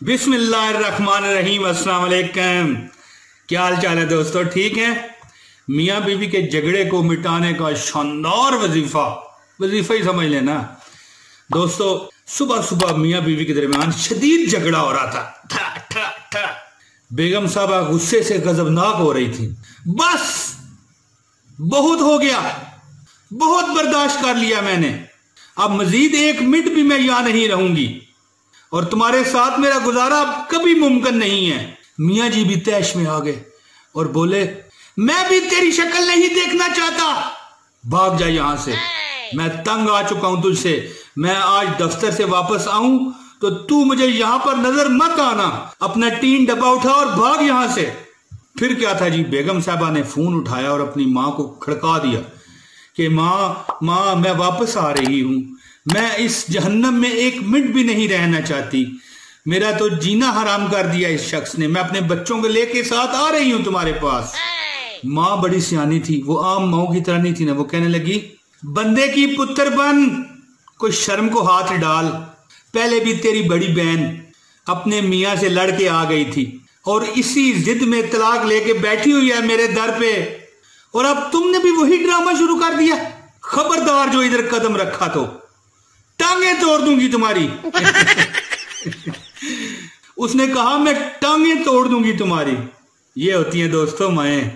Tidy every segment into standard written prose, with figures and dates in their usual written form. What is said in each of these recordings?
बिस्मिल्लाहिर्रहमानिर्रहीम। अस्सलाम वालेकुम। क्या हाल चाल है दोस्तों, ठीक है? मियाँ बीवी के झगड़े को मिटाने का शानदार वजीफा ही समझ लेना दोस्तों। सुबह सुबह मियाँ बीवी के दरमियान शदीद झगड़ा हो रहा था। ठा ठा ठा। बेगम साहबा गुस्से से गजबनाक हो रही थी। बस बहुत हो गया, बहुत बर्दाश्त कर लिया मैंने, अब मजीद एक मिनट भी मैं यहां नहीं रहूंगी और तुम्हारे साथ मेरा गुजारा अब कभी मुमकिन नहीं है। मियाँ जी भी तैश में आ गए और बोले, मैं भी तेरी शक्ल नहीं देखना चाहता, भाग जा यहां से, मैं तंग आ चुका हूं तुझसे। मैं आज दफ्तर से वापस आऊं तो तू मुझे यहां पर नजर मत आना, अपना टीन डब्बा उठा और भाग यहां से। फिर क्या था जी, बेगम साहबा ने फोन उठाया और अपनी माँ को खड़का दिया कि माँ मैं वापस आ रही हूं, मैं इस जहन्नम में एक मिनट भी नहीं रहना चाहती, मेरा तो जीना हराम कर दिया इस शख्स ने, मैं अपने बच्चों को लेके साथ आ रही हूं तुम्हारे पास। माँ बड़ी सियानी थी, वो आम माओ की तरह नहीं थी ना। वो कहने लगी, बंदे की पुत्र बन, कोई शर्म को हाथ डाल। पहले भी तेरी बड़ी बहन अपने मियाँ से लड़ के आ गई थी और इसी जिद में तलाक लेके बैठी हुई है मेरे दर पे, और अब तुमने भी वही ड्रामा शुरू कर दिया। खबरदार जो इधर कदम रखा तो टांगे तोड़ दूंगी तुम्हारी। उसने कहा, मैं टांगे तोड़ दूंगी तुम्हारी। ये होती हैं दोस्तों माएँ।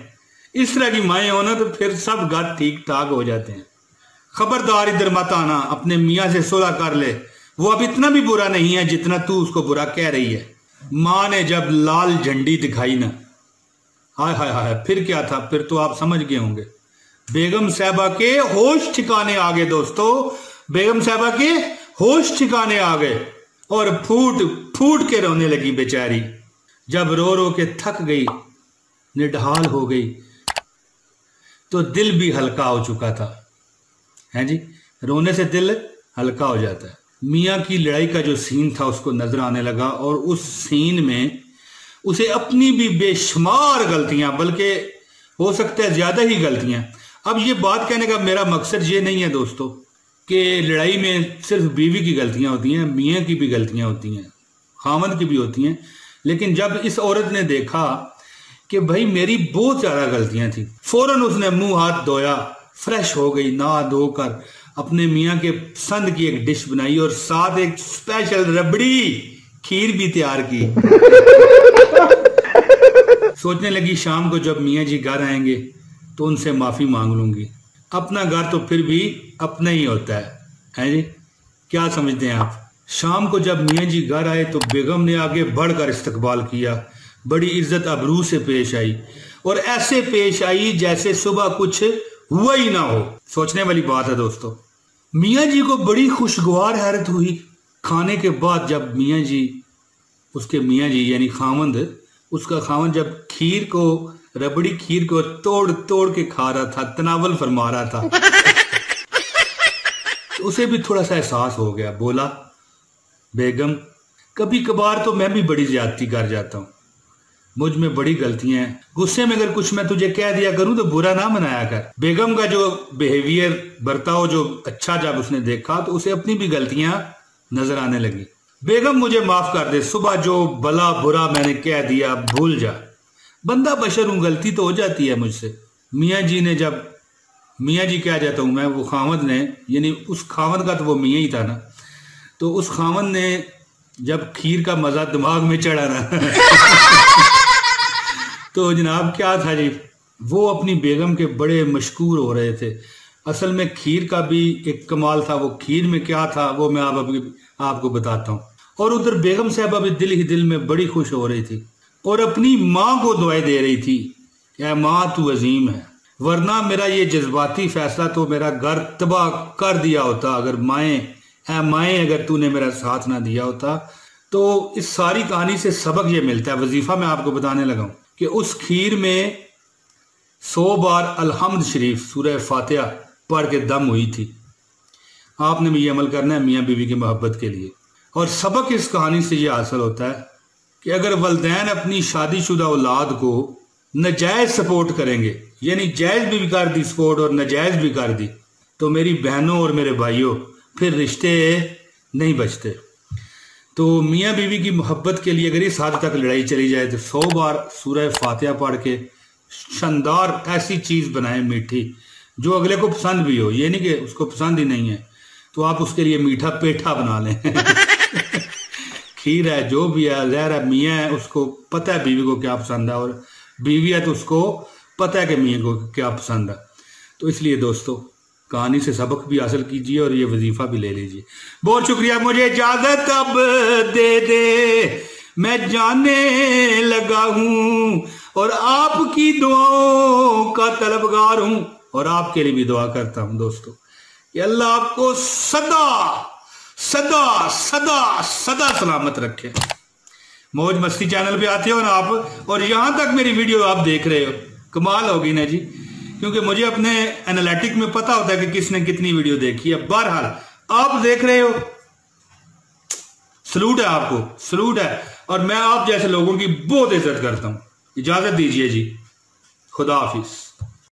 इस तरह की माएँ हो ना तो फिर सब घर ठीक ठाक हो जाते हैं। खबरदार इधर मत आना, अपने मियाँ से सुलह कर ले, वो अब इतना भी बुरा नहीं है जितना तू उसको बुरा कह रही है। माँ ने जब लाल झंडी दिखाई ना, हाय हाय हाय, फिर क्या था, फिर तो आप समझ गए होंगे। बेगम साहबा के होश ठिकाने आ गए दोस्तों, बेगम साहबा के होश ठिकाने आ गए और फूट फूट के रोने लगी बेचारी। जब रो रो के थक गई, निढाल हो गई, तो दिल भी हल्का हो चुका था। है जी, रोने से दिल हल्का हो जाता है। मियाँ की लड़ाई का जो सीन था उसको नजर आने लगा और उस सीन में उसे अपनी भी बेशुमार गलतियां, बल्कि हो सकता है ज्यादा ही गलतियां। अब ये बात कहने का मेरा मकसद ये नहीं है दोस्तों कि लड़ाई में सिर्फ बीवी की गलतियां होती हैं, मियाँ की भी गलतियां होती हैं, खामद की भी होती हैं। लेकिन जब इस औरत ने देखा कि भाई मेरी बहुत ज्यादा गलतियां थी, फौरन उसने मुंह हाथ धोया, फ्रेश हो गई, नहा धोकर अपने मियाँ के पसंद की एक डिश बनाई और साथ एक स्पेशल रबड़ी खीर भी तैयार की। सोचने लगी, शाम को जब मियाँ जी घर आएंगे तो उनसे माफी मांग लूंगी। अपना घर तो फिर भी अपना ही होता है जी, क्या समझते हैं आप? शाम को जब मियाँ जी घर आए तो बेगम ने आगे बढ़कर इस्तकबाल किया, बड़ी इज्जत अबरू से पेश आई और ऐसे पेश आई जैसे सुबह कुछ हुआ ही ना हो। सोचने वाली बात है दोस्तों। मियाँ जी को बड़ी खुशगवार हैरत हुई खाने के बाद, जब मियाँ जी, उसके मियाँ जी यानी खामंद, उसका खामंद जब खीर को, रबड़ी खीर को तोड़ तोड़ के खा रहा था, तनावल फरमा रहा था। तो उसे भी थोड़ा सा एहसास हो गया। बोला, बेगम कभी कभार तो मैं भी बड़ी ज्यादती कर जाता हूँ, मुझ में बड़ी गलतियां हैं, गुस्से में अगर कुछ मैं तुझे कह दिया करूं तो बुरा ना मनाया कर। बेगम का जो बिहेवियर, बर्ताव जो अच्छा जब उसने देखा तो उसे अपनी भी गलतियां नजर आने लगी। बेगम मुझे माफ कर दे, सुबह जो भला बुरा मैंने कह दिया भूल जा, बंदा बशर हूं, गलती तो हो जाती है मुझसे। मियाँ जी ने, जब मियाँ जी कह जाता हूं मैं, वो खामद ने, यानी उस खामद का तो वो मियाँ ही था ना, तो उस खामद ने जब खीर का मजा दिमाग में चढ़ा ना तो जनाब क्या था जी, वो अपनी बेगम के बड़े मशकूर हो रहे थे। असल में खीर का भी एक कमाल था। वो खीर में क्या था वो मैं आपको बताता हूँ। और उधर बेगम साहबा भी दिल ही दिल में बड़ी खुश हो रही थी और अपनी माँ को दुआएं दे रही थी, क्या माँ तू अजीम है, वरना मेरा ये जज्बाती फैसला तो मेरा घर तबाह कर दिया होता, अगर माएँ अगर तूने मेरा साथ ना दिया होता। तो इस सारी कहानी से सबक ये मिलता है, वजीफा मैं आपको बताने लगा हूँ कि उस खीर में 100 बार अलहम्द शरीफ सूरह फातिहा पढ़ के दम हुई थी। आपने भी ये अमल करना है मियाँ बीवी की मोहब्बत के लिए। और सबक इस कहानी से ये हासिल होता है कि अगर वलदैन अपनी शादीशुदा औलाद को नजायज सपोर्ट करेंगे, यानी जायज भी कर दी सपोर्ट और नजायज भी कर दी, तो मेरी बहनों और मेरे भाइयों फिर रिश्ते नहीं बचते। तो मियाँ बीवी की मोहब्बत के लिए अगर इस हद तक लड़ाई चली जाए तो 100 बार सूरह फातिहा पढ़ के शानदार ऐसी चीज़ बनाए मीठी जो अगले को पसंद भी हो। ये नहीं कि उसको पसंद ही नहीं है तो आप उसके लिए मीठा पेठा बना लें खीर है, जो भी है, जहर है, मियाँ है, उसको पता है बीवी को क्या पसंद है, और बीवी है तो उसको पता है कि मियाँ को क्या पसंद है। तो इसलिए दोस्तों कहानी से सबक भी हासिल कीजिए और ये वजीफा भी ले लीजिए। बहुत शुक्रिया, मुझे इजाजत अब दे दे, मैं जाने लगा हूं और आपकी दुआओं का तलबगार हूं और आपके लिए भी दुआ करता हूं दोस्तों कि अल्लाह आपको सदा सदा सदा सदा सलामत रखे। मौज मस्ती चैनल पे आते हो ना आप, और यहां तक मेरी वीडियो आप देख रहे हो, कमाल होगी ना जी, क्योंकि मुझे अपने एनालिटिक में पता होता है कि किसने कितनी वीडियो देखी है। बहरहाल आप देख रहे हो, सलूट है आपको, सलूट है, और मैं आप जैसे लोगों की बहुत इज्जत करता हूं। इजाजत दीजिए जी, खुदा हाफिज।